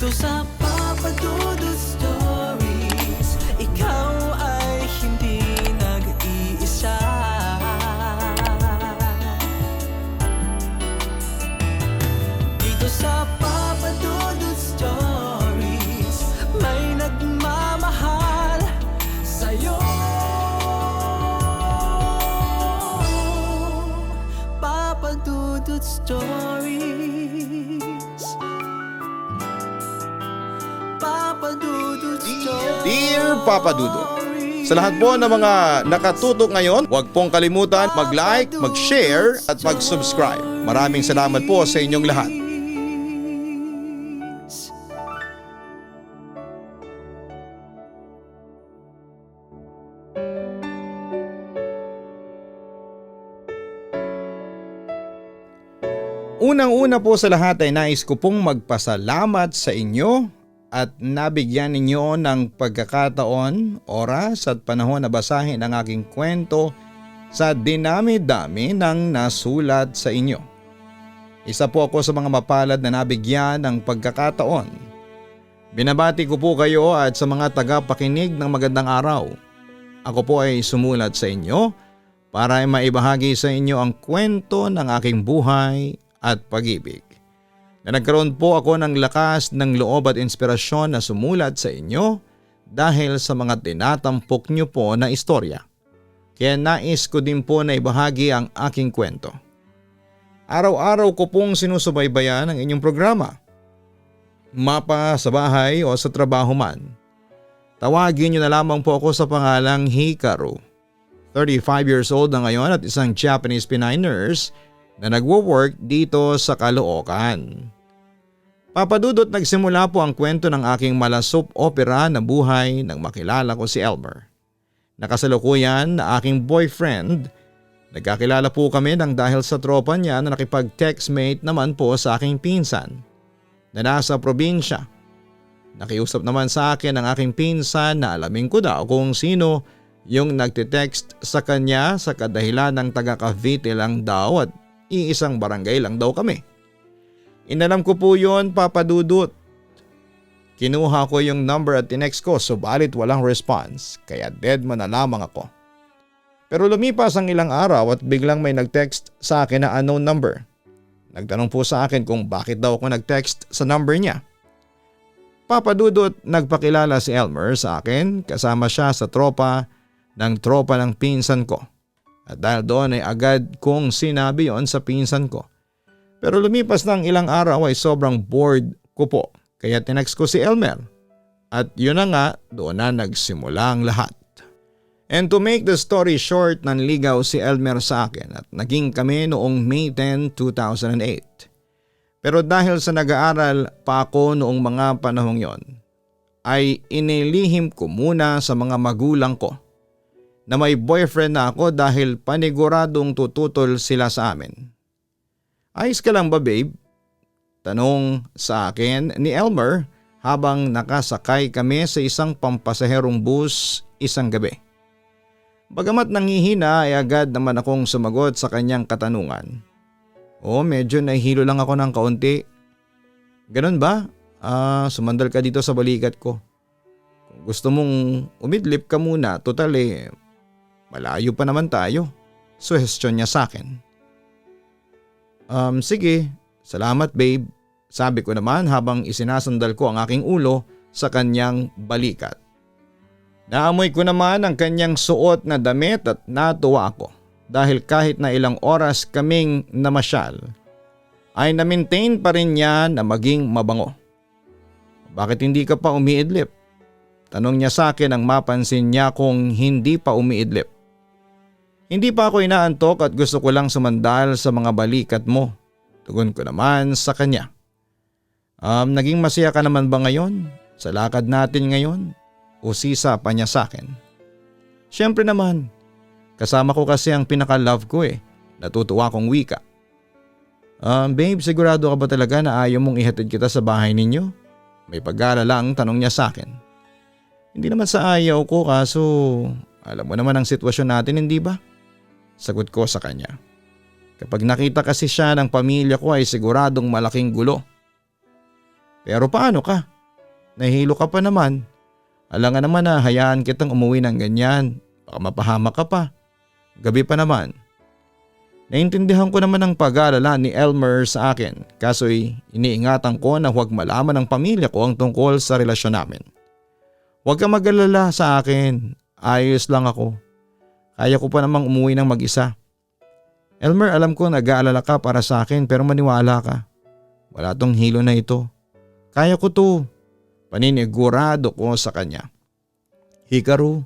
Dito sa Papa Dudut Stories, ikaw ay hindi nag-iisa. Dito sa Papa Dudut Stories, may nagmamahal sa'yo. Papa Dudut Stories, Papa Dudut Stories. Dear Papa Dudut, sa lahat po ng mga nakatutok ngayon, huwag pong kalimutan mag-like, mag-share at mag-subscribe. Maraming salamat po sa inyong lahat. Unang-una po sa lahat ay nais ko pong magpasalamat sa inyo at nabigyan ninyo ng pagkakataon, oras at panahon na basahin ang aking kwento sa dinami-dami ng nasulat sa inyo. Isa po ako sa mga mapalad na nabigyan ng pagkakataon. Binabati ko po kayo at sa mga tagapakinig ng magandang araw. Ako po ay sumulat sa inyo para maibahagi sa inyo ang kwento ng aking buhay at pag-ibig. Na nagkaroon po ako ng lakas ng loob at inspirasyon na sumulat sa inyo dahil sa mga tinatampok nyo po na istorya. Kaya nais ko din po na ibahagi ang aking kwento. Araw-araw ko pong sinusubaybayan ang inyong programa. Mapa sa bahay o sa trabaho man. Tawagin nyo na lamang po ako sa pangalang Hikaru. 35 years old na ngayon at isang Japanese Pinay nurse na nagwo-work dito sa Caloocan. Papa Dudut, nagsimula po ang kwento ng aking malasop opera na buhay nang makilala ko si Elmer. Nakasalukuyan na aking boyfriend. Nagkakilala po kami nang dahil sa tropa niya na nakipag-textmate naman po sa aking pinsan na nasa probinsya. Nakiusap naman sa akin ang aking pinsan na alamin ko daw kung sino yung nagtitext sa kanya sa kadahilan ng taga Cavite lang daw at iisang barangay lang daw kami. Inalam ko po yon, Papa Dudut. Kinuha ko yung number at tinext ko subalit walang response kaya dead man na lamang ako. Pero lumipas ang ilang araw at biglang may nagtext sa akin na unknown number. Nagtanong po sa akin kung bakit daw ako nagtext sa number niya. Papa Dudut, nagpakilala si Elmer sa akin kasama siya sa tropa ng pinsan ko. At dahil doon ay agad kong sinabi yon sa pinsan ko. Pero lumipas ng ilang araw ay sobrang bored ko po kaya tinext ko si Elmer. At yun na nga, doon na nagsimula ang lahat. And to make the story short, nanligaw si Elmer sa akin at naging kami noong May 10, 2008. Pero dahil sa nag-aaral pa ako noong mga panahong yon, ay inilihim ko muna sa mga magulang ko na may boyfriend na ako dahil paniguradong tututol sila sa amin. Ayos ka lang ba, babe? Tanong sa akin ni Elmer habang nakasakay kami sa isang pampasaherong bus isang gabi. Bagamat nanghihina ay agad naman akong sumagot sa kanyang katanungan. Medyo nahihilo lang ako ng kaunti. Ganun ba? Sumandal ka dito sa balikat ko. Kung gusto mong umidlip ka muna, total malayo pa naman tayo. Suhestyon niya sa akin. Sige, salamat babe. Sabi ko naman habang isinasandal ko ang aking ulo sa kanyang balikat. Naamoy ko naman ang kanyang suot na damit at natuwa ako dahil kahit na ilang oras kaming namasyal ay na-maintain pa rin niya na maging mabango. Bakit hindi ka pa umiidlip? Tanong niya sa akin nang mapansin niya kung hindi pa umiidlip. Hindi pa ako inaantok at gusto ko lang sumandal sa mga balikat mo. Tugon ko naman sa kanya. Naging masaya ka naman ba ngayon? Sa lakad natin ngayon? O sisa pa niya sa akin. Siyempre naman. Kasama ko kasi ang pinaka-love ko Natutuwa kong wika. Babe, sigurado ka ba talaga na ayaw mong ihatid kita sa bahay ninyo? May pag-aalala ang tanong niya sa akin. Hindi naman sa ayaw ko kaso alam mo naman ang sitwasyon natin, hindi ba? Sagot ko sa kanya. Kapag nakita kasi siya ng pamilya ko ay siguradong malaking gulo. Pero paano ka? nahihilo ka pa naman. Alangan naman na hayaan kitang umuwi ng ganyan. Baka mapahamak ka pa. Gabi pa naman. Naintindihan ko naman ang pag-aalala ni Elmer sa akin, kaso'y iniingatan ko na huwag malaman ng pamilya ko ang tungkol sa relasyon namin. Huwag ka mag-alala sa akin, ayos lang ako. Kaya ko pa namang umuwi ng mag-isa. Elmer, alam ko nag-aalala ka para sa akin pero maniwala ka. Wala tong hilo na ito. Kaya ko to. Paninigurado ko sa kanya. Hikaru,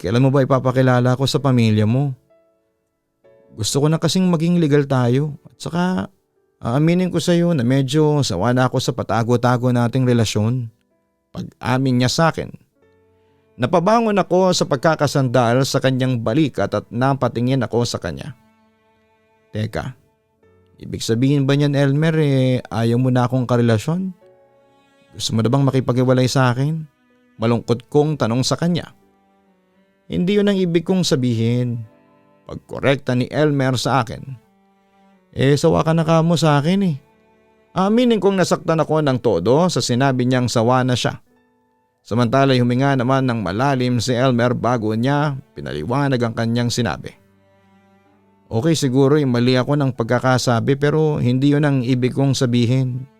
kailan mo ba ipapakilala ko sa pamilya mo? Gusto ko na kasing maging legal tayo at saka aaminin ko sa iyo na medyo sawa na ako sa patago-tago nating relasyon. Pag-amin niya sa akin. Napabangon ako sa pagkakasandal sa kanyang balikat at napatingin ako sa kanya. Teka, ibig sabihin ba niyan Elmer ayaw mo na akong karelasyon? Gusto mo na bang makipag-iwalay sa akin? Malungkot kong tanong sa kanya. Hindi yun ang ibig kong sabihin. Pagkorekta ni Elmer sa akin. Sawa ka na kamo sa akin . Aminin kong nasaktan ako ng todo sa sinabi niyang sawa na siya. Samantala'y huminga naman ng malalim si Elmer bago niya pinaliwanag ang kanyang sinabi. Okay, siguro mali ako ng pagkakasabi pero hindi yun ang ibig kong sabihin.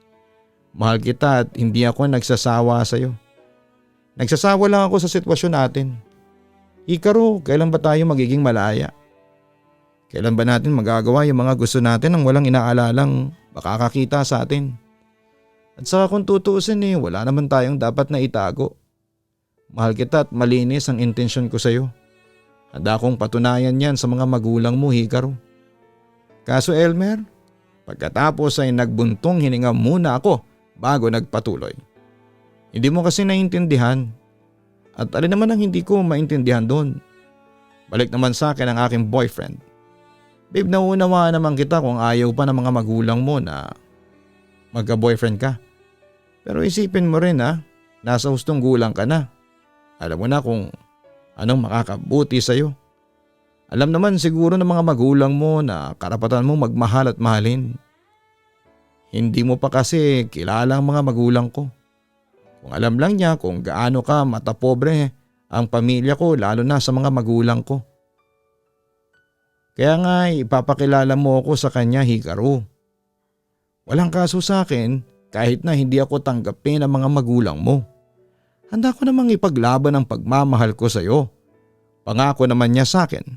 Mahal kita at hindi ako nagsasawa sa iyo. Nagsasawa lang ako sa sitwasyon natin. Hikaru, kailan ba tayo magiging malaya? Kailan ba natin magagawa yung mga gusto natin nang walang inaalalang makakakita sa atin? At saka kung tutuusin wala naman tayong dapat na itago. Mahal kita at malinis ang intensyon ko sa iyo. Handa akong patunayan yan sa mga magulang mo, Hikaru. Kaso Elmer, pagkatapos ay nagbuntong hininga muna ako bago nagpatuloy. Hindi mo kasi naintindihan. At alin naman ang hindi ko maintindihan doon? Balik naman sa akin ang aking boyfriend. Babe, nauunawaan naman kita kung ayaw pa ng mga magulang mo na magka-boyfriend ka. Pero isipin mo rin nasa hustong gulang ka na. Alam mo na kung anong makakabuti sa'yo. Alam naman siguro ng mga magulang mo na karapatan mo magmahal at mahalin. Hindi mo pa kasi kilala ang mga magulang ko. Kung alam lang niya kung gaano ka matapobre ang pamilya ko lalo na sa mga magulang ko. Kaya nga ipapakilala mo ako sa kanya, Hikaru. Walang kaso sa akin kahit na hindi ako tanggapin ng mga magulang mo. Handa ko namang ipaglaban ang pagmamahal ko sa iyo. Pangako naman niya sa akin.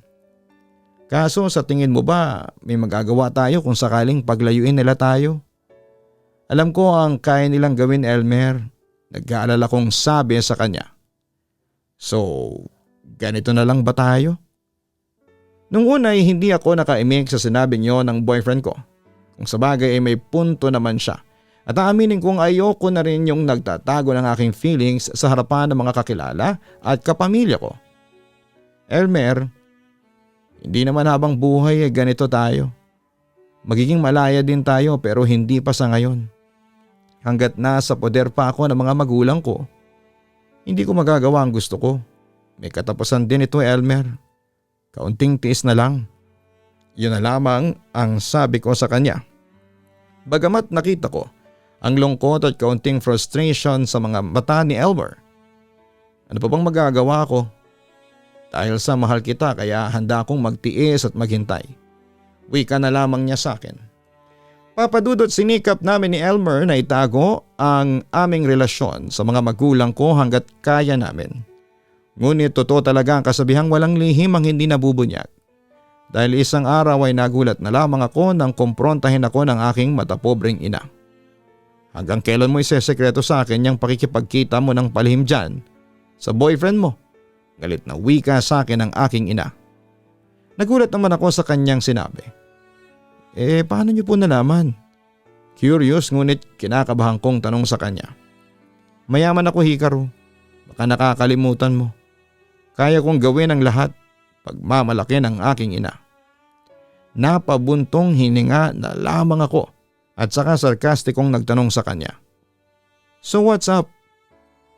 Kaso sa tingin mo ba may magagawa tayo kung sakaling paglayuin nila tayo? Alam ko ang kaya nilang gawin, Elmer. Nag-aalala kong sabi sa kanya. So, ganito na lang ba tayo? Nung una ay hindi ako nakaimik sa sinabi niyo ng boyfriend ko. Kung sabagay ay may punto naman siya. At aaminin kong ayoko na rin yung nagtatago ng aking feelings sa harapan ng mga kakilala at kapamilya ko. Elmer, hindi naman habang buhay ganito tayo. Magiging malaya din tayo pero hindi pa sa ngayon. Hanggat nasa poder pa ako ng mga magulang ko, hindi ko magagawa ang gusto ko. May katapusan din ito, Elmer. Kaunting tiis na lang. Yun na lamang ang sabi ko sa kanya. Bagamat nakita ko ang lungkot at kaunting frustration sa mga mata ni Elmer. Ano pa bang magagawa ko? Dahil sa mahal kita kaya handa akong magtiis at maghintay. Wika na lamang niya sa akin. Papadudot sinikap namin ni Elmer na itago ang aming relasyon sa mga magulang ko hanggat kaya namin. Ngunit totoo talaga ang kasabihang walang lihim ang hindi nabubunyag. Dahil isang araw ay nagulat na lamang ako nang kumprontahin ako ng aking matapobreng ina. Hanggang kailan mo isesekreto sa akin yung pakikipagkita mo ng palihim dyan sa boyfriend mo? Galit na wika sa akin ng aking ina. Nagulat naman ako sa kanyang sinabi. Paano niyo po nalaman? Curious ngunit kinakabahan kong tanong sa kanya. Mayaman ako, Hikaru. Baka nakakalimutan mo. Kaya kong gawin ang lahat pagmamalaki ng aking ina. Napabuntong hininga na lamang ako at saka sarkastikong nagtanong sa kanya. So what's up?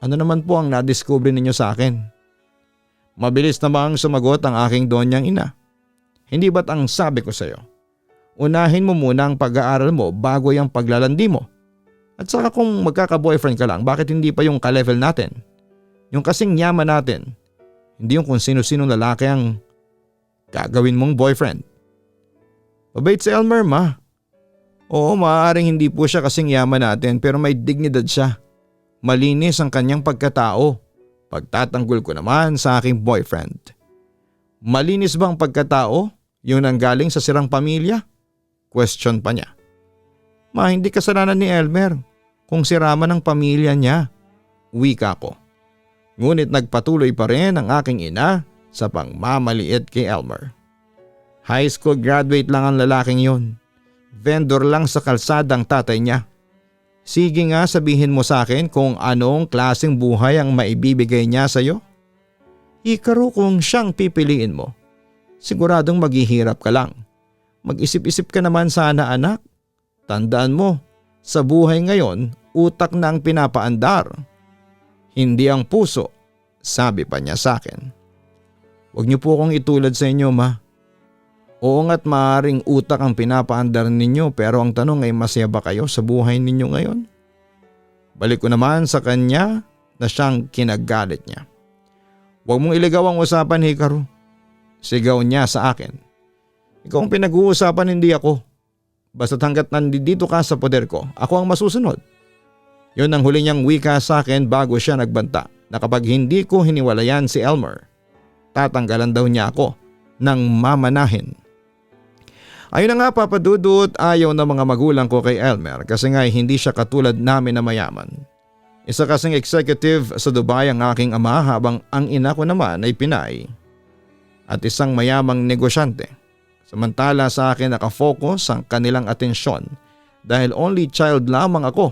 Ano naman po ang nadiscover ninyo sa akin? Mabilis na bang sumagot ang aking donyang ina? Hindi ba't ang sabi ko sa iyo? Unahin mo muna ang pag-aaral mo bago yung paglalandi mo. At saka kung magkaka-boyfriend ka lang, bakit hindi pa yung ka-level natin? Yung kasing yaman natin, hindi yung kung sino-sinong lalaki ang gagawin mong boyfriend. Mabait si Elmer, ma. Oo, maaaring hindi po siya kasing yaman natin pero may dignidad siya. Malinis ang kanyang pagkatao. Pagtatanggol ko naman sa aking boyfriend. Malinis bang pagkatao? Yung nanggaling sa sirang pamilya? Question pa niya. Ma, hindi kasalanan ni Elmer kung sirama ng pamilya niya. Wika ko. Ngunit nagpatuloy pa rin ang aking ina sa pangmamaliit kay Elmer. High school graduate lang ang lalaking yun. Vendor lang sa kalsadang tatay niya. Sige nga, sabihin mo sa akin kung anong klaseng buhay ang maibibigay niya sa iyo. Hikaru, kung siyang pipiliin mo, siguradong maghihirap ka lang. Mag-isip-isip ka naman sana, anak. Tandaan mo, sa buhay ngayon, utak na ang pinapaandar. Hindi ang puso, sabi pa niya sa akin. Huwag niyo po akong itulad sa inyo, ma. Oo nga't maaaring utak ang pinapaandar ninyo pero ang tanong ay masaya ba kayo sa buhay ninyo ngayon? Balik ko naman sa kanya na siyang kinagalit niya. Huwag mong iligaw ang usapan, Hikaru. Sigaw niya sa akin. Ikaw ang pinag-uusapan, hindi ako. Basta't hanggat nandito ka sa poder ko, ako ang masusunod. Yun ang huli niyang wika sa akin bago siya nagbanta na kapag hindi ko hiniwalayan si Elmer, tatanggalan daw niya ako ng mamanahin. Ayun na nga, Papa Dudut, ayaw ng mga magulang ko kay Elmer kasi nga hindi siya katulad namin na mayaman. Isa kasing executive sa Dubai ang aking ama habang ang ina ko naman ay Pinay at isang mayamang negosyante. Samantala sa akin nakafocus ang kanilang atensyon dahil only child lamang ako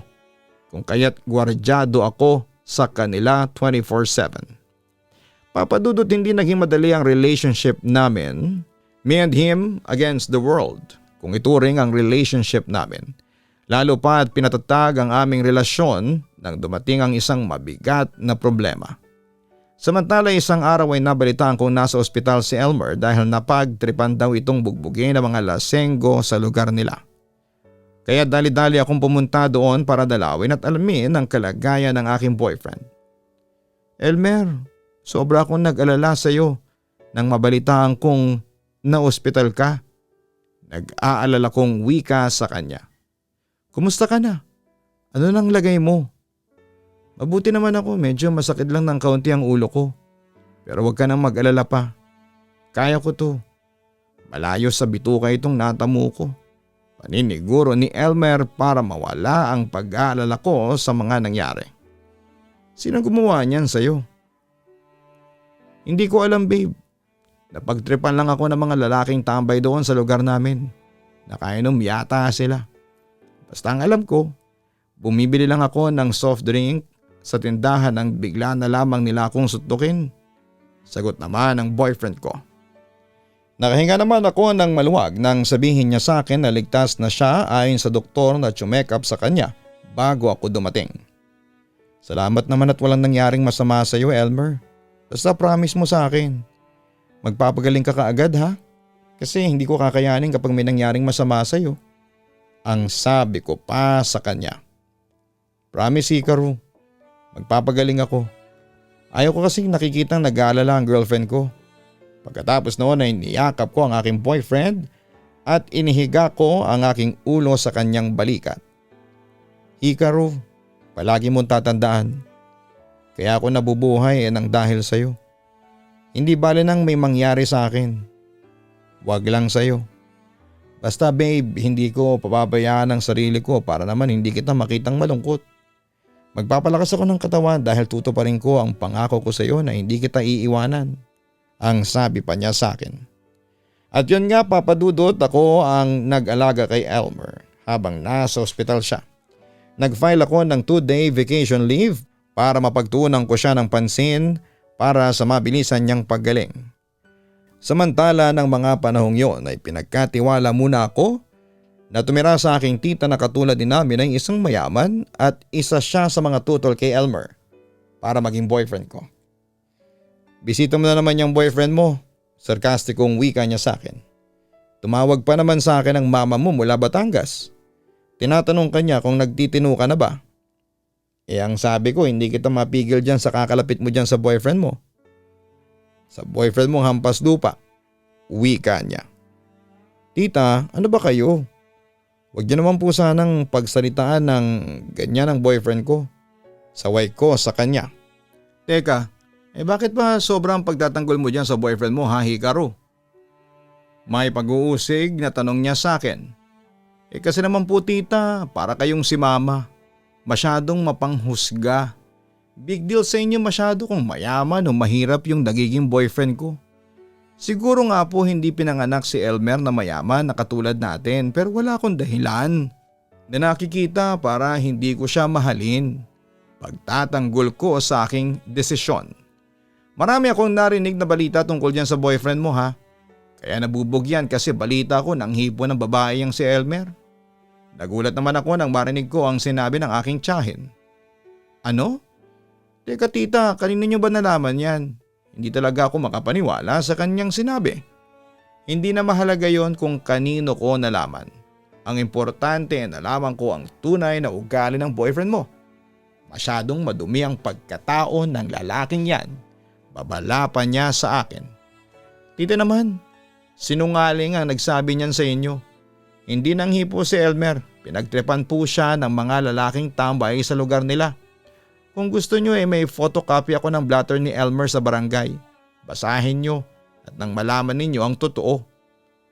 kung kaya't gwardyado ako sa kanila 24/7. Papa Dudut, hindi naging madali ang relationship namin. Me and him against the world, kung ituring ang relationship namin. Lalo pa at pinatatag ang aming relasyon nang dumating ang isang mabigat na problema. Samantala isang araw ay nabalitaan kong nasa ospital si Elmer dahil napagtripan daw itong bugbugin ng mga lasenggo sa lugar nila. Kaya dali-dali akong pumunta doon para dalawin at alamin ang kalagayan ng aking boyfriend. Elmer, sobra akong nag-alala sa iyo nang mabalitaan kong na-ospital ka. Nag-aalala kong wika sa kanya. Kumusta ka na? Ano nang lagay mo? Mabuti naman ako, medyo masakit lang ng kaunti ang ulo ko. Pero huwag ka nang mag-alala pa. Kaya ko to. Malayo sa bituka itong natamo ko. Paniniguro ni Elmer para mawala ang pag-aalala ko sa mga nangyari. Sino gumawa niyan sa'yo? Hindi ko alam, babe. Napagtripan lang ako ng mga lalaking tambay doon sa lugar namin. Nakainom yata sila. Basta ang alam ko, bumibili lang ako ng soft drink sa tindahan nang bigla na lamang nila akong sutukin. Sagot naman ng boyfriend ko. Nakahinga naman ako ng maluwag nang sabihin niya sa akin na ligtas na siya ayon sa doktor na check-up sa kanya bago ako dumating. Salamat naman at walang nangyaring masama sa iyo, Elmer. Basta promise mo sa akin. Magpapagaling ka kaagad, ha? Kasi hindi ko kakayanin kapag may nangyaring masama sa iyo. Ang sabi ko pa sa kanya. Promise, Hikaru. Magpapagaling ako. Ayaw ko kasing nakikitang nag-aalala ang girlfriend ko. Pagkatapos noon ay niyakap ko ang aking boyfriend at inihiga ko ang aking ulo sa kanyang balikat. Hikaru, palagi mong tatandaan. Kaya ako nabubuhay nang dahil sa iyo. Hindi bale nang may mangyari sa akin. Wag lang sa'yo. Basta babe, hindi ko papabayaan ang sarili ko para naman hindi kita makitang malungkot. Magpapalakas ako ng katawan dahil tutuparin ko ang pangako ko sa iyo na hindi kita iiwanan. Ang sabi pa niya sa akin. At yun nga, Papa Dudut, ako ang nag-alaga kay Elmer habang nasa ospital siya. Nag-file ako ng 2-day vacation leave para mapagtuunan ko siya ng pansin para sa mabilisan niyang paggaling. Samantala ng mga panahong yon ay pinagkatiwala muna ako na tumira sa aking tita na katulad din namin ay isang mayaman at isa siya sa mga tutol kay Elmer para maging boyfriend ko. Bisita mo na naman yung boyfriend mo, sarkastikong wika niya sa akin. Tumawag pa naman sa akin ang mama mo mula Batangas. Tinatanong kanya kung nagtitino ka na ba. Ang sabi ko, hindi kita mapigil dyan sa kakalapit mo dyan sa boyfriend mo. Sa boyfriend mo hampas lupa. Wika niya. Tita, ano ba kayo? Huwag niyo naman po sanang pagsalitaan ng ganyan ang boyfriend ko. Saway ko sa kanya. Teka, bakit ba sobrang pagtatanggol mo dyan sa boyfriend mo ha, Hikaru? May pag-uusig na tanong niya sa akin. Kasi naman po tita, para kayong si mama. Masyadong mapanghusga. Big deal sa inyo masyado kung mayaman o mahirap yung nagiging boyfriend ko. Siguro nga po hindi pinanganak si Elmer na mayaman na katulad natin pero wala akong dahilan na nakikita para hindi ko siya mahalin. Pagtatanggol ko sa aking desisyon. Marami akong narinig na balita tungkol dyan sa boyfriend mo ha. Kaya nabubog yan kasi balita ko nang hipo ng babae yang si Elmer. Nagulat naman ako nang marinig ko ang sinabi ng aking tiyahin. Ano? Teka tita, kanino niyo ba nalaman yan? Hindi talaga ako makapaniwala sa kanyang sinabi. Hindi na mahalaga yon kung kanino ko nalaman. Ang importante nalaman ko ang tunay na ugali ng boyfriend mo. Masyadong madumi ang pagkatao ng lalaking yan. Babala pa niya sa akin. Tita naman, sinungaling ang nagsabi niyan sa inyo. Hindi nang hipo si Elmer, pinagtripan po siya ng mga lalaking tambay sa lugar nila. Kung gusto nyo may photocopy ako ng blatter ni Elmer sa barangay. Basahin nyo at nang malaman ninyo ang totoo.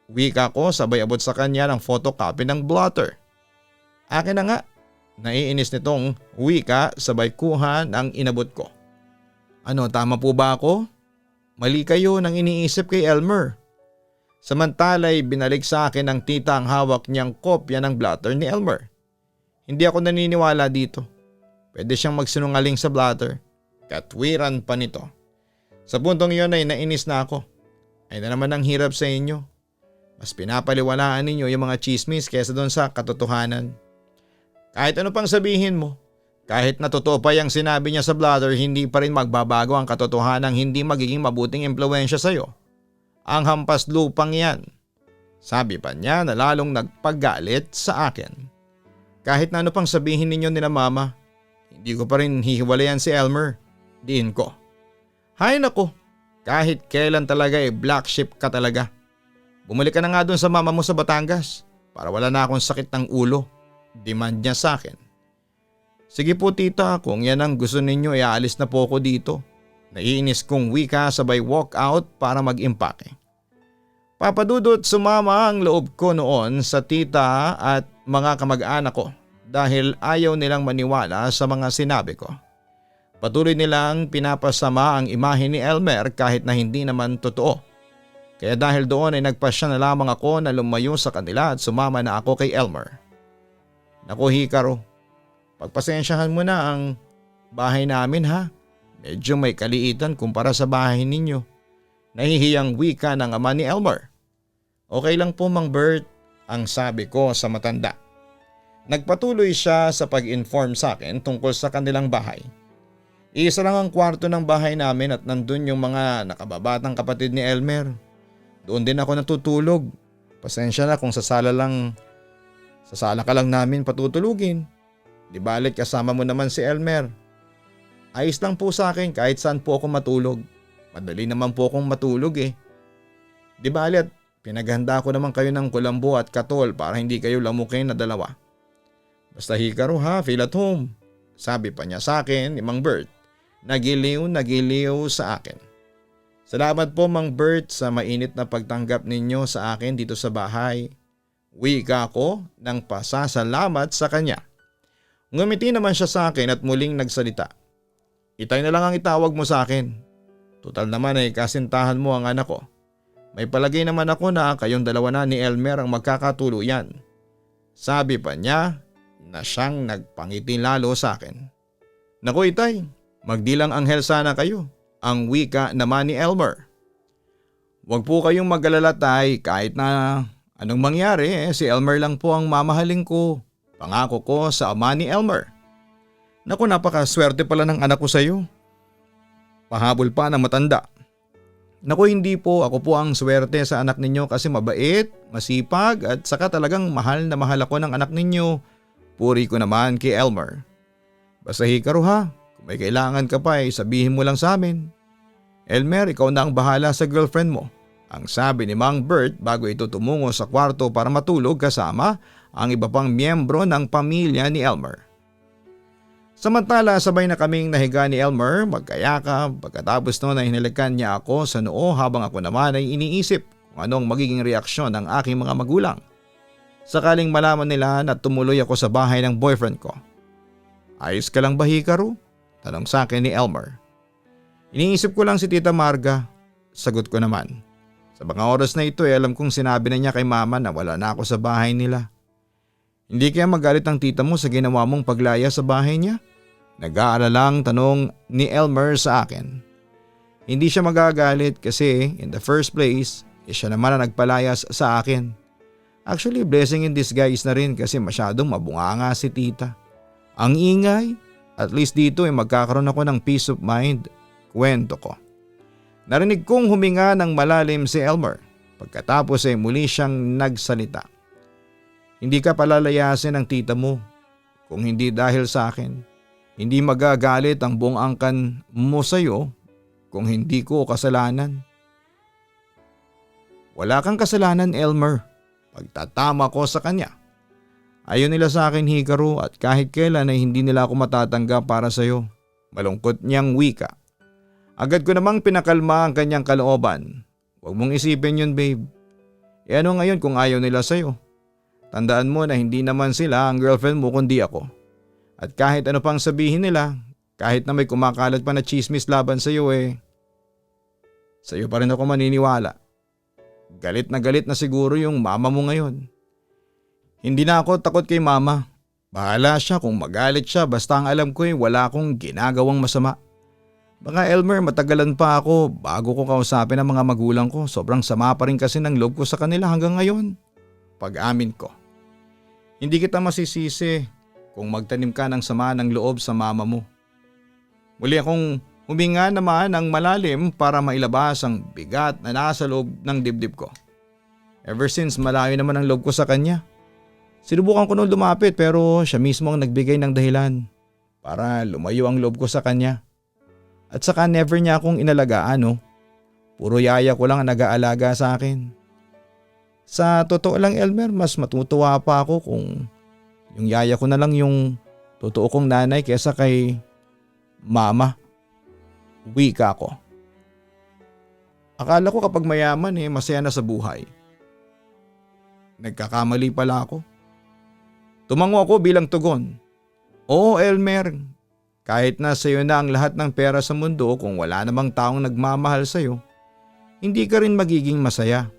Wika ko sabay abot sa kanya ng photocopy ng blotter. Akin na nga. Naiinis nitong wika sabay kuha ng inabot ko. Ano, tama po ba ako? Mali kayo nang iniisip kay Elmer. Samantala'y binalik sa akin ng tita ang hawak niyang kopya ng blotter ni Elmer. Hindi ako naniniwala dito. Pwede siyang magsinungaling sa blotter. Katwiran pa nito. Sa puntong iyon ay nainis na ako. Ay na naman ang hirap sa inyo. Mas pinapaliwalaan ninyo yung mga chismis kaysa doon sa katotohanan. Kahit ano pang sabihin mo, kahit na totoo pa yung sinabi niya sa blotter, hindi pa rin magbabago ang katotohanan hindi magiging mabuting impluwensya sa'yo. Ang hampas lupang yan. Sabi pa niya na lalong nagpagalit sa akin. Kahit na ano pang sabihin ninyo nila mama, hindi ko pa rin hihiwalayan si Elmer. Diin ko. Hay nako, kahit kailan talaga black sheep ka talaga. Bumalik ka na nga dun sa mama mo sa Batangas para wala na akong sakit ng ulo. Demand niya sa akin. Sige po tita, kung yan ang gusto ninyo aalis na po ako dito. Naiinis kong wika sabay walk out para mag-impake. Papadudot sumama ang loob ko noon sa tita at mga kamag-anak ko dahil ayaw nilang maniwala sa mga sinabi ko. Patuloy nilang pinapasama ang imahe ni Elmer kahit na hindi naman totoo. Kaya dahil doon ay nagpasya na lamang ako na lumayo sa kanila at sumama na ako kay Elmer. Naku Hikaru, pagpasensyahan mo na ang bahay namin ha. Medyo may kaliitan kumpara sa bahay ninyo. Nahihiyang wika ng ama ni Elmer. Okay lang po Mang Bert, ang sabi ko sa matanda. Nagpatuloy siya sa pag-inform sa akin tungkol sa kanilang bahay. Isa lang ang kwarto ng bahay namin at nandun yung mga nakababatang kapatid ni Elmer. Doon din ako natutulog. Pasensya na kung sa sala ka lang namin patutulugin. Di balik kasama mo naman si Elmer. Ayos lang po sa akin kahit saan po ako matulog. Madali naman po akong matulog eh. Di bali at pinaghanda ko naman kayo ng kulambo at katol para hindi kayo lamukin na dalawa. Basta Hikaru ha, feel at home. Sabi pa niya sa akin ni Mang Bert. Nagiliw sa akin. Salamat po Mang Bert sa mainit na pagtanggap ninyo sa akin dito sa bahay. Wika ko ng pasasalamat sa kanya. Ngumiti naman siya sa akin at muling nagsalita. Itay na lang ang itawag mo sa akin. Total naman ay kasintahan mo ang anak ko. May palagay naman ako na kayong dalawa na ni Elmer ang magkakatuluyan. Sabi pa niya na siyang nagpangiti lalo sa akin. Naku itay, magdilang anghel sana kayo. Ang wika naman ni Elmer. Huwag po kayong mag-alala tay, kahit na anong mangyari si Elmer lang po ang mamahalin ko. Pangako ko sa ama ni Elmer. Naku napakaswerte pala ng anak ko sa iyo. Pahabol pa ng matanda. Naku hindi po, ako po ang swerte sa anak ninyo kasi mabait, masipag at saka talagang mahal na mahal ako ng anak ninyo Puri ko naman kay Elmer. Basta Hikaru ha, kung may kailangan ka pa ay sabihin mo lang sa amin. Elmer, ikaw na ang bahala sa girlfriend mo. Ang sabi ni Mang Bert bago ito tumungo sa kwarto para matulog kasama ang iba pang miyembro ng pamilya ni Elmer. Samantala sabay na kaming nahiga ni Elmer magkayakap pagkatapos noon ay hinalikan niya ako sa noo habang ako naman ay iniisip kung anong magiging reaksyon ng aking mga magulang. Sakaling malaman nila na tumuloy ako sa bahay ng boyfriend ko. Ayos ka lang ba Hikaru? Tanong sa akin ni Elmer. Iniisip ko lang si Tita Marga. Sagot ko naman. Sa mga oras na ito ay alam kong sinabi na niya kay mama na wala na ako sa bahay nila. Hindi kaya magalit ang tita mo sa ginawa mong paglaya sa bahay niya? Nag-aalalang tanong ni Elmer sa akin. Hindi siya magagalit kasi in the first place, siya naman ang nagpalayas sa akin. Actually blessing in disguise na rin kasi masyadong mabunganga si tita. Ang ingay, at least dito ay magkakaroon ako ng peace of mind. Kwento ko. Narinig kong huminga ng malalim si Elmer. Pagkatapos ay muli siyang nagsalita. Hindi ka palalayasin ng tita mo kung hindi dahil sa akin. Hindi magagalit ang buong angkan mo sa'yo kung hindi ko kasalanan. Wala kang kasalanan Elmer. Pagtatama ko sa kanya. Ayaw nila sa akin Hikaru at kahit kailan ay hindi nila ako matatanggap para sa'yo. Malungkot niyang wika. Agad ko namang pinakalma ang kanyang kalooban. Huwag mong isipin yun babe. E ano ngayon kung ayaw nila sa'yo? Tandaan mo na hindi naman sila ang girlfriend mo kundi ako. At kahit ano pang sabihin nila, kahit na may kumakalat pa na chismis laban sa'yo sa'yo pa rin ako maniniwala. Galit na siguro yung mama mo ngayon. Hindi na ako takot kay mama. Bahala siya kung magalit siya basta ang alam ko ay wala akong ginagawang masama. Baka Elmer matagalan pa ako bago ko kausapin ang mga magulang ko. Sobrang sama pa rin kasi ng loob ko sa kanila hanggang ngayon. Pag-amin ko. Hindi kita masisisi kung magtanim ka ng sama ng loob sa mama mo. Muli akong huminga naman ng malalim para mailabas ang bigat na nasa loob ng dibdib ko. Ever since malayo naman ang loob ko sa kanya. Sinubukan ko nung lumapit pero siya mismo ang nagbigay ng dahilan para lumayo ang loob ko sa kanya. At saka never niya akong inalagaan Puro yaya ko lang ang nag-aalaga sa akin. Sa totoo lang Elmer, mas matutuwa pa ako kung yung yaya ko na lang yung totoo kong nanay kesa kay mama. Wika ko. Akala ko kapag mayaman masaya na sa buhay. Nagkakamali pala ako. Tumango ako bilang tugon. Oo Elmer, kahit na sa'yo na ang lahat ng pera sa mundo kung wala namang taong nagmamahal sa'yo, hindi ka rin magiging masaya.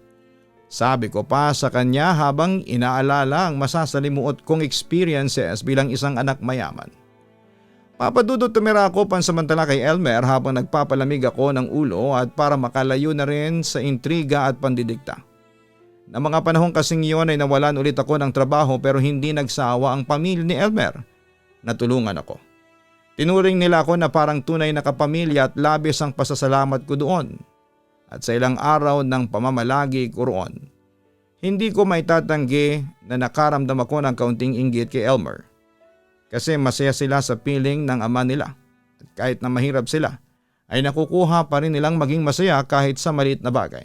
Sabi ko pa sa kanya habang inaalala ang masasalimuot kong experiences bilang isang anak mayaman. Papadudot tumira ako pansamantala kay Elmer habang nagpapalamig ako ng ulo at para makalayo na rin sa intriga at pandidikta. Na mga panahon kasing iyon ay nawalan ulit ako ng trabaho pero hindi nagsawa ang pamilya ni Elmer na tulungan ako. Tinuring nila ako na parang tunay na kapamilya at labis ang pasasalamat ko doon. At sa ilang araw ng pamamalagi ko roon, hindi ko maitatanggi na nakaramdam ako ng kaunting inggit kay Elmer. Kasi masaya sila sa piling ng ama nila at kahit na mahirap sila ay nakukuha pa rin nilang maging masaya kahit sa maliit na bagay.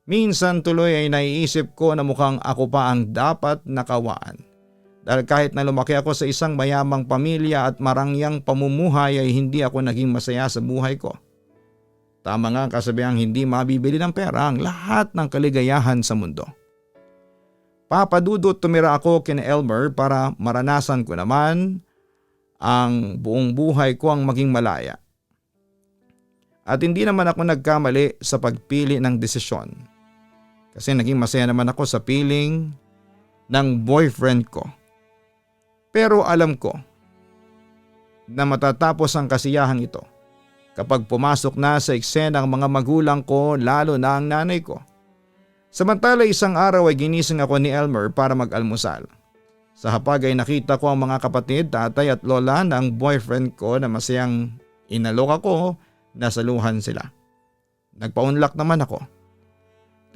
Minsan tuloy ay naiisip ko na mukhang ako pa ang dapat nakawaan. Dahil kahit na lumaki ako sa isang mayamang pamilya at marangyang pamumuhay ay hindi ako naging masaya sa buhay ko. Tama nga kasabihang hindi mabibili ng pera ang lahat ng kaligayahan sa mundo. Papadudot tumira ako kina Elmer para maranasan ko naman ang buong buhay ko ang maging malaya. At hindi naman ako nagkamali sa pagpili ng desisyon. Kasi naging masaya naman ako sa piling ng boyfriend ko. Pero alam ko na matatapos ang kasiyahang ito kapag pumasok na sa eksena ang mga magulang ko lalo na ang nanay ko. Samantala isang araw ay ginising ako ni Elmer para mag-almusal. Sa hapag ay nakita ko ang mga kapatid, tatay at lola ng boyfriend ko na masayang inalok ako na saluhan sila. Nagpaunlak naman ako.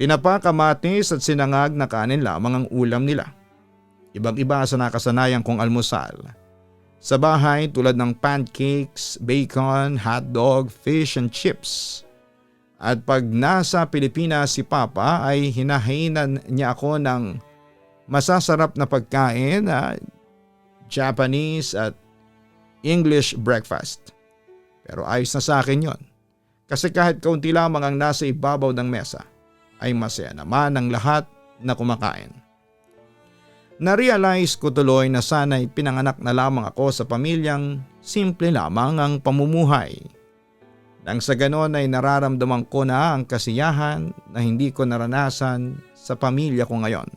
Tinapa, kamatis at sinangag na kanin lamang ang ulam nila. Ibang-iba sa nakasanayan kong almusal. Sa bahay tulad ng pancakes, bacon, hotdog, fish and chips. At pag nasa Pilipinas si Papa ay hinahainan niya ako ng masasarap na pagkain, Japanese at English breakfast. Pero ayos na sa akin yon. Kasi kahit kaunti lamang ang nasa ibabaw ng mesa, ay masaya naman ang lahat na kumakain. Na-realize ko tuloy na sana'y pinanganak na lamang ako sa pamilyang simple lamang ang pamumuhay. Nang sa ganon ay nararamdaman ko na ang kasiyahan na hindi ko naranasan sa pamilya ko ngayon.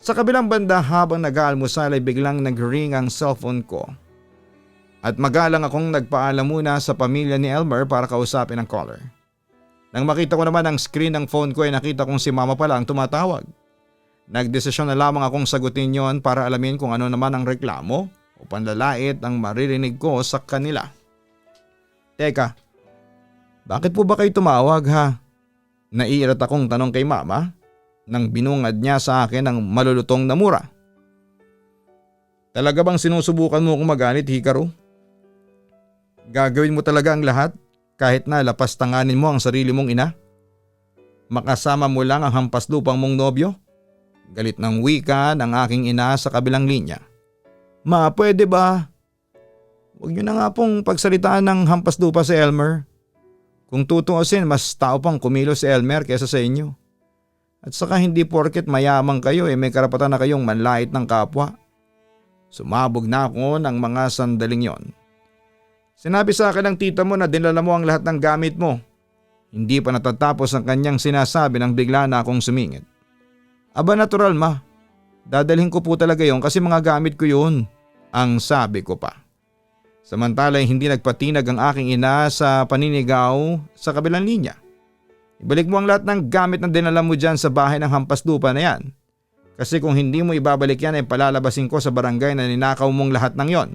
Sa kabilang banda habang nag-aalmusal ay biglang nag-ring ang cellphone ko. At magalang akong nagpaalam muna sa pamilya ni Elmer para kausapin ang caller. Nang makita ko naman ang screen ng phone ko ay nakita kong si Mama pala ang tumatawag. Nagdesisyon na lamang akong sagutin yon para alamin kung ano naman ang reklamo o panlalait ang maririnig ko sa kanila. Teka, bakit po ba kayo tumawag ha? Naiirat akong tanong kay Mama nang binungad niya sa akin ng malulutong na mura. Talaga bang sinusubukan mo akong magalit, Hikaru? Gagawin mo talaga ang lahat kahit na lapastanganin mo ang sarili mong ina? Makasama mo lang ang hampas lupang mong nobyo? Galit ng wika ng aking ina sa kabilang linya. Ma, pwede ba? Huwag niyo na nga pong pagsalitaan ng hampas lupa si Elmer. Kung tutuusin, mas tao pang kumilos si Elmer kaysa sa inyo. At saka hindi porket mayamang kayo may karapatan na kayong manlait ng kapwa. Sumabog na ako ng mga sandaling yon. Sinabi sa akin ng tita mo na dinala mo ang lahat ng gamit mo. Hindi pa natatapos ang kanyang sinasabi nang bigla na akong sumingit. Aba natural ma, dadalhin ko po talaga yon kasi mga gamit ko yun, ang sabi ko pa. Samantala hindi nagpatinag ang aking ina sa paninigaw sa kabilang linya. Ibalik mo ang lahat ng gamit na dinala mo dyan sa bahay ng hampas lupa na yan. Kasi kung hindi mo ibabalik yan ay palalabasin ko sa barangay na ninakaw mong lahat ng yon.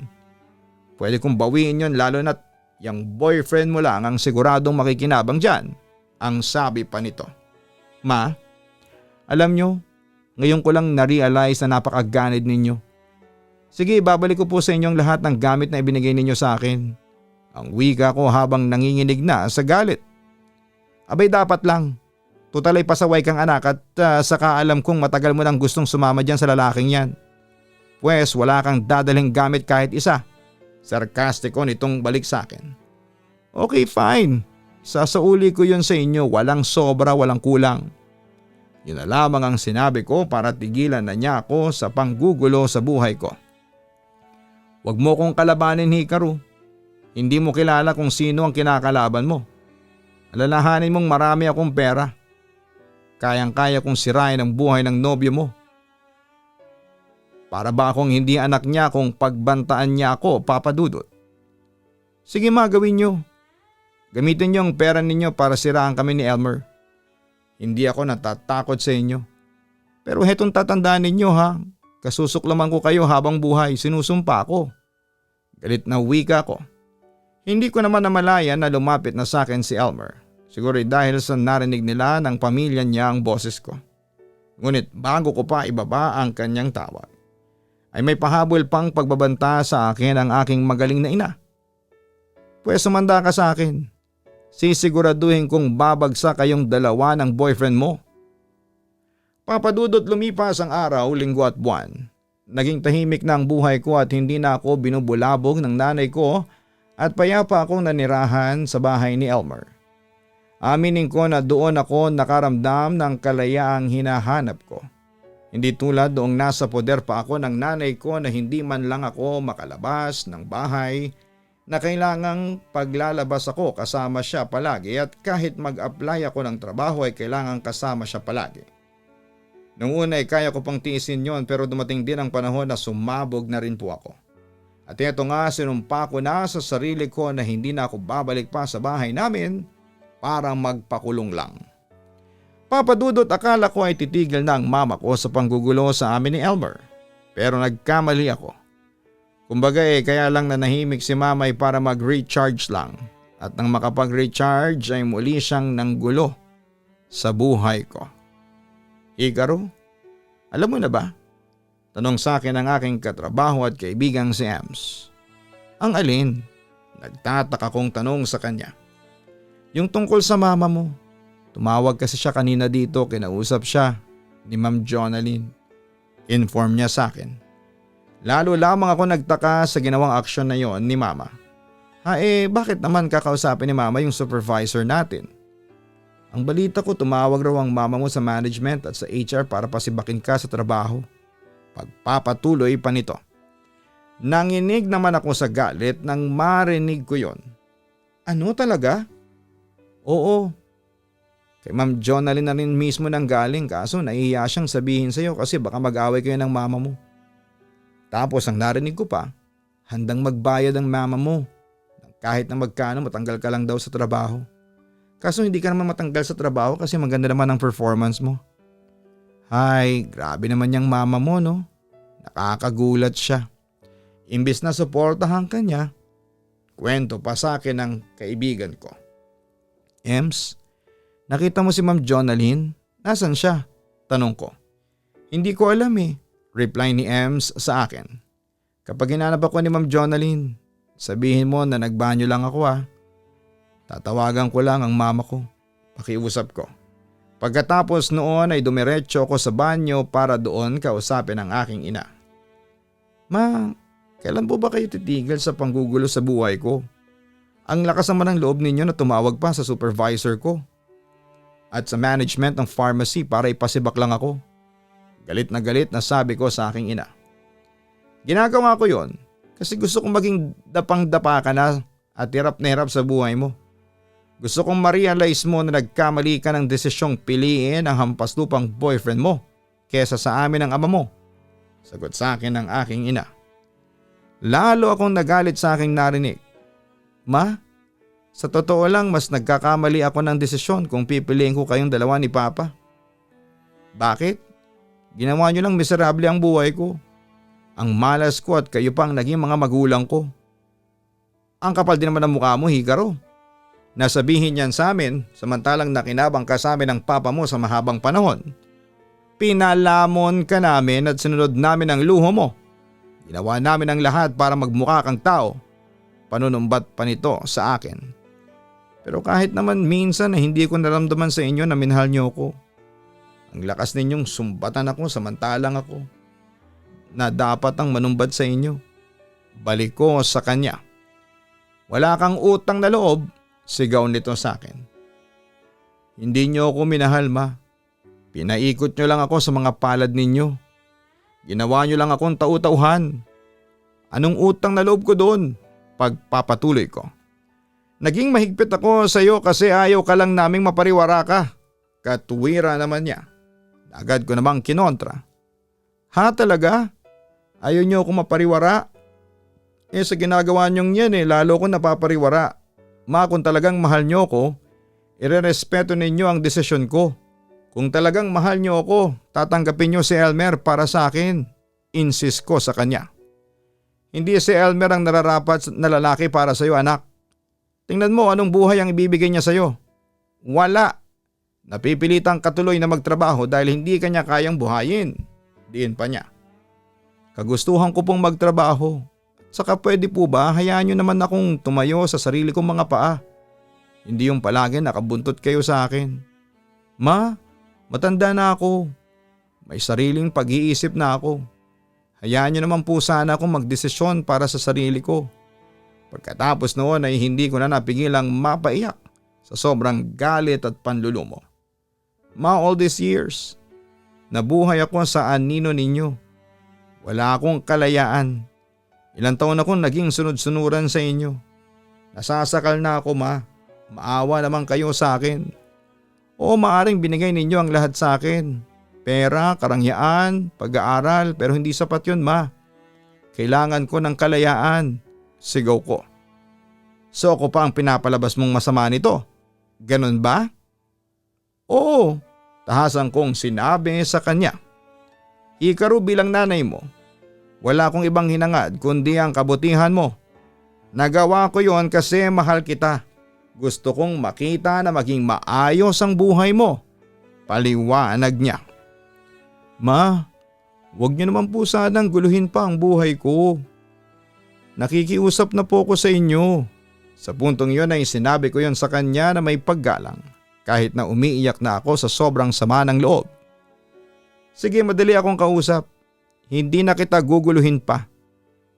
Pwede kong bawiin yon lalo na't yung boyfriend mo lang ang siguradong makikinabang dyan, ang sabi pa nito. Ma, alam nyo, ngayon ko lang na-realize na napakaganid ninyo. Sige, babalik ko po sa inyong lahat ng gamit na ibinigay ninyo sa akin. Ang wika ko habang nanginginig na sa galit. Abay dapat lang. Tutal ay pasaway kang anak at saka alam kong matagal mo nang gustong sumama dyan sa lalaking yan. Pwes wala kang dadaling gamit kahit isa. Sarkastiko nitong balik sa akin. Okay fine. Sasauli ko yun sa inyo, walang sobra, walang kulang. Yun na lamang ang sinabi ko para tigilan na niya ako sa panggugulo sa buhay ko. Huwag mo kong kalabanin, Hikaru. Hindi mo kilala kung sino ang kinakalaban mo. Alalahanin mong marami akong pera. Kayang-kaya kong sirain ang buhay ng nobyo mo. Para ba akong hindi anak niya kung pagbantaan niya ako, Papa Dudut? Sige ma, gawin niyo. Gamitin niyo ang pera ninyo para siraan kami ni Elmer. Hindi ako natatakot sa inyo. Pero hetong tatandaan ninyo ha, kasusuklaman ko kayo habang buhay, sinusumpa ko. Galit na wika ko. Hindi ko naman namalayan na lumapit na sa akin si Elmer. Siguro dahil sa narinig nila ng pamilya niya ang boses ko. Ngunit bago ko pa ibaba ang kanyang tawag, ay may pahabol pang pagbabanta sa akin ang aking magaling na ina. Pwes sumanda ka sa akin. Sisiguraduhin kong babagsak kayong dalawa ng boyfriend mo. Papadudot lumipas ang araw, linggo at buwan. Naging tahimik na ang buhay ko at hindi na ako binubulabog ng nanay ko at payapa akong nanirahan sa bahay ni Elmer. Aminin ko na doon ako nakaramdam ng kalayaang hinahanap ko. Hindi tulad noong nasa poder pa ako ng nanay ko na hindi man lang ako makalabas ng bahay na kailangang paglalabas ako kasama siya palagi at kahit mag-apply ako ng trabaho ay kailangang kasama siya palagi. Noong una ay kaya ko pang tiisin yon pero dumating din ang panahon na sumabog na rin po ako. At ito nga sinumpa ko na sa sarili ko na hindi na ako babalik pa sa bahay namin para magpakulong lang. Papadudot akala ko ay titigil na ang mama ko sa panggugulo sa amin ni Elmer. Pero nagkamali ako. Kumbaga kaya lang nanahimik si mama ay para mag-recharge lang. At nang makapag-recharge ay muli siyang nanggulo sa buhay ko. Hikaru, alam mo na ba? Tanong sa akin ng aking katrabaho at kaibigang si Ems. Ang alin? Nagtataka kong tanong sa kanya. Yung tungkol sa mama mo. Tumawag kasi siya kanina dito, kinausap siya ni Ma'am Jonalyn. Inform niya sa akin. Lalo lamang ako nagtaka sa ginawang aksyon na yon ni mama. Bakit naman kakausapin ni mama yung supervisor natin? Ang balita ko tumawag raw ang mama mo sa management at sa HR para pasibakin ka sa trabaho. Pagpapatuloy pa nito. Nanginig naman ako sa galit nang marinig ko yon. Ano talaga? Oo. Kay Ma'am Jonalyn na rin mismo nang galing kaso nahihiya siyang sabihin sa iyo kasi baka mag-away kayo ng mama mo. Tapos ang narinig ko pa, handang magbayad ang mama mo. Kahit na magkano matanggal ka lang daw sa trabaho. Kaso hindi ka naman matanggal sa trabaho kasi maganda naman ang performance mo. Ay, grabe naman yung mama mo no. Nakakagulat siya. Imbis na suportahan ka niya, kwento pa sa akin ng kaibigan ko. Ems, nakita mo si Ma'am Jonalyn? Nasaan siya? Tanong ko. Hindi ko alam eh. Reply ni Ems sa akin. Kapag hinanap ako ni Ma'am Jonalyn, sabihin mo na nagbanyo lang ako ah. Tatawagan ko lang ang mama ko. Pakiusap ko. Pagkatapos noon ay dumiretso ako sa banyo para doon kausapin ang aking ina. Ma, kailan po ba kayo titigil sa panggugulo sa buhay ko? Ang lakas naman ng loob ninyo na tumawag pa sa supervisor ko. At sa management ng pharmacy para ipasibak lang ako. Galit na sabi ko sa aking ina. Ginagawa ko yon kasi gusto kong maging dapang-dapa ka na at hirap na hirap sa buhay mo. Gusto kong ma-realize mo na nagkamali ka ng desisyong piliin ang hampaslupang boyfriend mo kesa sa amin ng ama mo. Sagot sa akin ng aking ina. Lalo akong nagalit sa aking narinig. Ma, sa totoo lang mas nagkakamali ako ng desisyon kung pipiliin ko kayong dalawa ni Papa. Bakit? Ginawa niyo lang miserable ang buhay ko. Ang malas ko at kayo pang naging mga magulang ko. Ang kapal din naman ng mukha mo, Hikaro. Nasabihin niyan sa amin samantalang nakinabang ka sa amin ng papa mo sa mahabang panahon. Pinalamon ka namin at sinunod namin ang luho mo. Ginawa namin ang lahat para magmukha kang tao. Panunumbat pa nito sa akin. Pero kahit naman minsan na hindi ko naramdaman sa inyo na minahal niyo ako. Ang lakas ninyong sumbatan ako samantalang ako na dapat ang manumbad sa inyo. Balik ko sa kanya. Wala kang utang na loob, sigaw nito sa akin. Hindi niyo ako minahal, ma. Pinaikot niyo lang ako sa mga palad ninyo. Ginawa niyo lang akong tau-tauhan. Anong utang na loob ko doon? Pagpapatuloy ko. Naging mahigpit ako sa iyo kasi ayaw ka lang naming mapariwara ka. Katuwira naman niya. Agad ko namang kinontra. Ha talaga? Ayaw niyo ako mapariwara? Sa ginagawa niyong yan lalo ko napapariwara. Ma, kung talagang mahal niyo ako, irerespeto ninyo ang desisyon ko. Kung talagang mahal niyo ako, tatanggapin niyo si Elmer para sa akin. Insist ko sa kanya. Hindi si Elmer ang nararapat na lalaki para sa iyo, anak. Tingnan mo anong buhay ang ibibigay niya sa iyo. Wala. Napipilitang katuloy na magtrabaho dahil hindi kanya kayang buhayin. Diin pa niya. Kagustuhan ko pong magtrabaho. Saka pwede po ba hayaan niyo naman akong tumayo sa sarili kong mga paa. Hindi yung palagi nakabuntot kayo sa akin. Ma, matanda na ako. May sariling pag-iisip na ako. Hayaan niyo naman po sana akong magdesisyon para sa sarili ko. Pagkatapos noon ay hindi ko na napigilang mapaiyak sa sobrang galit at panlulumo. Ma, all these years, nabuhay ako sa anino ninyo. Wala akong kalayaan. Ilang taon akong naging sunod-sunuran sa inyo. Nasasakal na ako, ma. Maawa naman kayo sa akin. O maaring binigay ninyo ang lahat sa akin. Pera, karangyaan, pag-aaral, pero hindi sapat yun, ma. Kailangan ko ng kalayaan. Sigaw ko. So ako pa ang pinapalabas mong masama nito? Ganon ba? Oo, tahasan kong sinabi sa kanya. Hikaru, bilang nanay mo, wala akong ibang hinangad kundi ang kabutihan mo. Nagawa ko yon kasi mahal kita. Gusto kong makita na maging maayos ang buhay mo. Paliwanag niya. Ma, Huwag niyo naman po sanang guluhin pa ang buhay ko. Nakikiusap na po ko sa inyo. Sa puntong yun ay sinabi ko yon sa kanya na may paggalang kahit na umiiyak na ako sa sobrang sama ng loob. Sige, madali akong kausap. Hindi na kita guguluhin pa.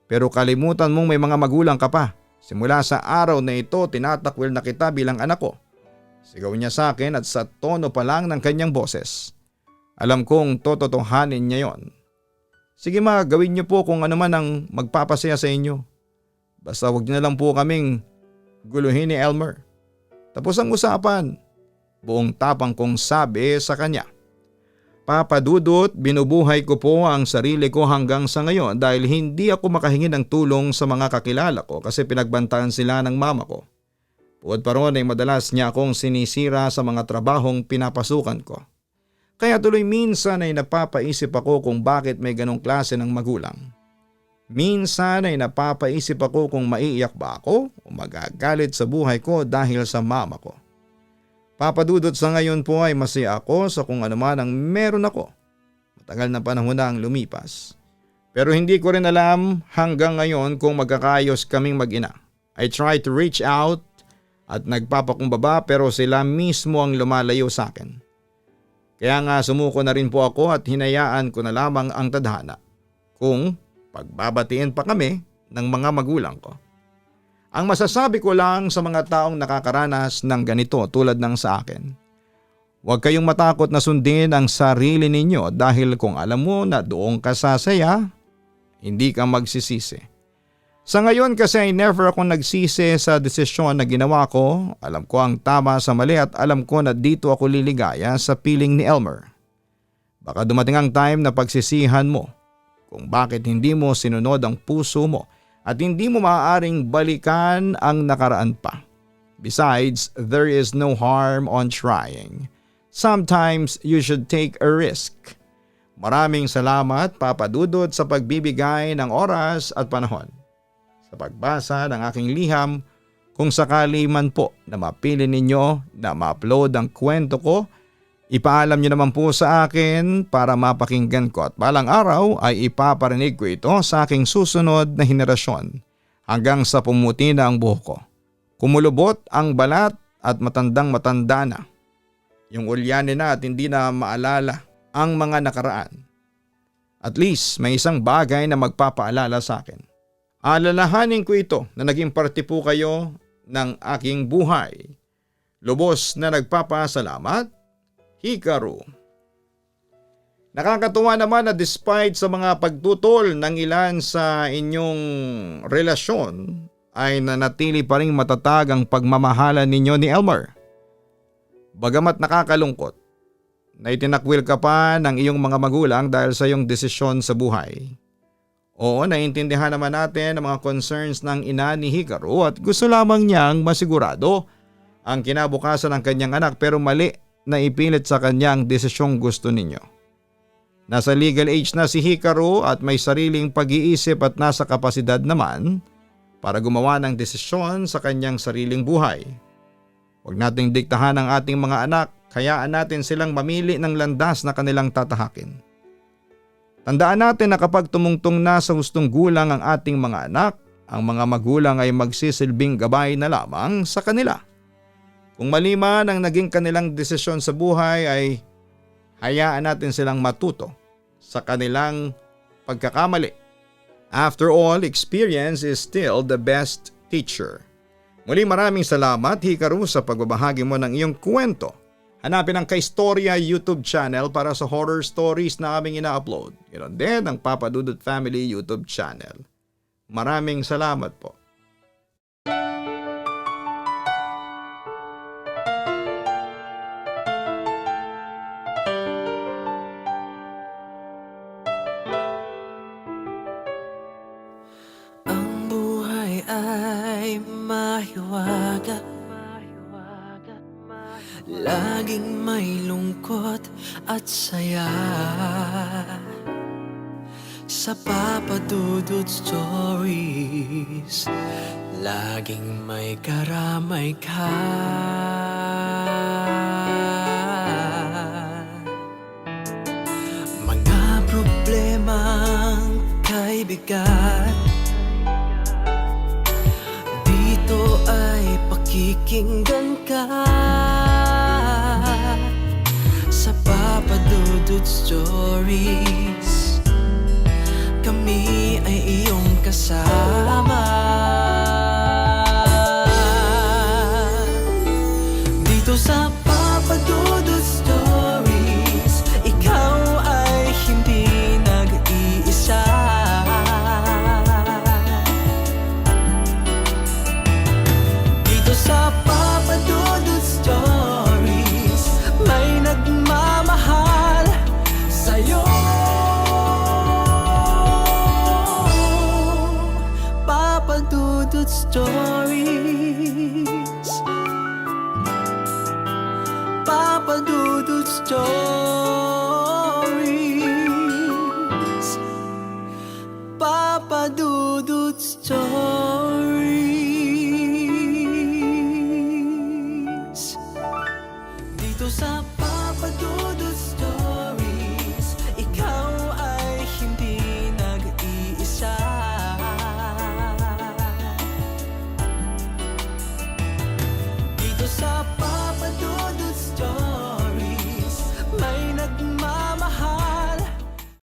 Pero kalimutan mong may mga magulang ka pa. Simula sa araw na ito tinatakwil na kita bilang anak ko. Sigaw niya sa akin at sa tono pa lang ng kanyang boses. Alam kong tototohanin niya yon. Sige ma, gawin niyo po kung ano man ang magpapasaya sa inyo. Basta wag niyo na lang po kaming guluhin ni Elmer. Tapos ang usapan. Buong tapang kong sabi sa kanya. Papa Dudut, binubuhay ko po ang sarili ko hanggang sa ngayon dahil hindi ako makahingi ng tulong sa mga kakilala ko kasi pinagbantaan sila ng mama ko. Bukod pa ron ay madalas niya akong sinisira sa mga trabahong pinapasukan ko. Kaya tuloy minsan ay napapaisip ako kung bakit may ganong klase ng magulang. Minsan ay napapaisip ako kung maiiyak ba ako o magagalit sa buhay ko dahil sa mama ko. Papa Dudut, sa ngayon po ay masaya ako sa kung ano man ang meron ako. Matagal na panahon na ang lumipas. Pero hindi ko rin alam hanggang ngayon kung magkakayos kaming mag-ina. I try to reach out at nagpapakumbaba pero sila mismo ang lumalayo sa akin. Kaya nga sumuko na rin po ako at hinayaan ko na lamang ang tadhana kung pagbabatiin pa kami ng mga magulang ko. Ang masasabi ko lang sa mga taong nakakaranas ng ganito tulad ng sa akin, huwag kayong matakot na sundin ang sarili ninyo dahil kung alam mo na doon ka sasaya, hindi ka magsisisi. Sa ngayon kasi ay never akong nagsisi sa desisyon na ginawa ko. Alam ko ang tama sa mali at alam ko na dito ako liligaya sa piling ni Elmer. Baka dumating ang time na pagsisihan mo kung bakit hindi mo sinunod ang puso mo at hindi mo maaaring balikan ang nakaraan pa. Besides, there is no harm on trying. Sometimes you should take a risk. Maraming salamat Papa Dudut sa pagbibigay ng oras at panahon. Sa pagbasa ng aking liham, kung sakali man po na mapili ninyo na ma-upload ang kwento ko, ipaalam nyo naman po sa akin para mapakinggan ko at balang araw ay ipaparinig ko ito sa aking susunod na henerasyon hanggang sa pumuti na ang buhok ko. Kumulubot ang balat at matandang-matanda na. Yung ulyanin na at hindi na maalala ang mga nakaraan. At least may isang bagay na magpapaalala sa akin. Alalahanin ko ito na naging parte po kayo ng aking buhay. Lubos na nagpapasalamat, Hikaru. Nakakatuwa naman na despite sa mga pagtutol ng ilan sa inyong relasyon ay nanatili pa rin matatag ang pagmamahalan ninyo ni Elmer. Bagamat nakakalungkot na itinakwil ka pa ng iyong mga magulang dahil sa iyong desisyon sa buhay. Oo, naiintindihan naman natin ang mga concerns ng ina ni Hikaru at gusto lamang niyang masigurado ang kinabukasan ng kanyang anak pero mali na ipilit sa kanyang desisyong gusto ninyo. Nasa legal age na si Hikaru at may sariling pag-iisip at nasa kapasidad naman para gumawa ng desisyon sa kanyang sariling buhay. Huwag nating diktahan ang ating mga anak, hayaan natin silang mamili ng landas na kanilang tatahakin. Tandaan natin na kapag tumungtong na sa hustong gulang ang ating mga anak, ang mga magulang ay magsisilbing gabay na lamang sa kanila. Kung mali man ang naging kanilang desisyon sa buhay ay hayaan natin silang matuto sa kanilang pagkakamali. After all, experience is still the best teacher. Muli maraming salamat Hikaru sa pagbabahagi mo ng iyong kwento. Hanapin ang Kaistorya YouTube channel para sa horror stories na aming ina-upload. Ganoon din ang Papa Dudut Family YouTube channel. Maraming salamat po. Ang buhay ay mahiwaga, laging may lungkot at saya. Sa Papa Dudut Stories, laging may karamay ka. Mga problema bigat. Dito ay pakikinggan ka sa Papa Dudut Stories. Kami ay iyong kasama. Dito sa Papa Dudut Stories, ikaw ay hindi nag-iisa. Dito sa Papa Dudut Stories, may nagmamahal sa'yo. Papa Dudut Stories, Papa Dudut Stories, Papa Dudut Stories.